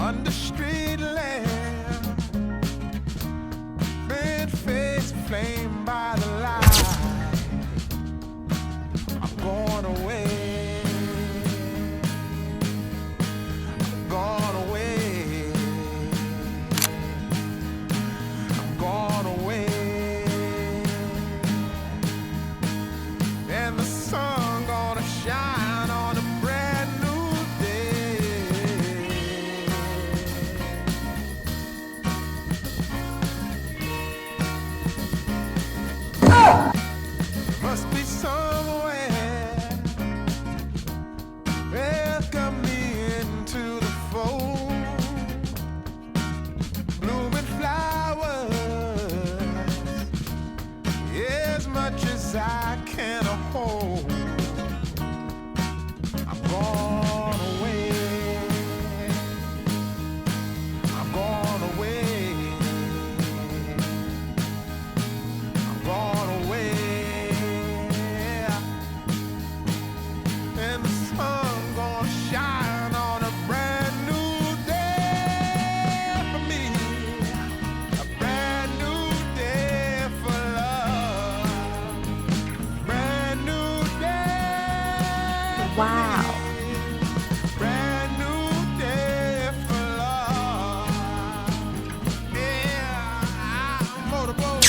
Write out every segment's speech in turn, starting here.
under street lamp, red face flamed by the light. I'm going away. I'm gone away. I'm gone away. And the sun gonna shine on a brand new day. Must be somewhere welcome me into the fold. Blooming flowers, as much as I can hold. I'm gone away. I'm gone away. I'm gone away. And the sun gonna shine on a brand new day for me. A brand new day for love. Brand new day. Wow. Brand new day for love. Yeah, I'm motorboat.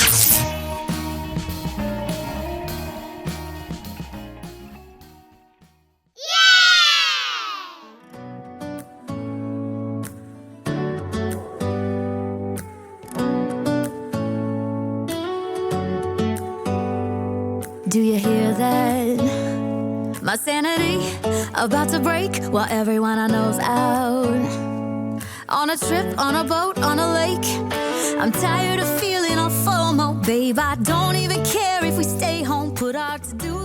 Do you hear that? My sanity about to break while everyone I know's out. On a trip, on a boat, on a lake. I'm tired of feeling all FOMO. Babe, I don't even care if we stay home. Put our to-do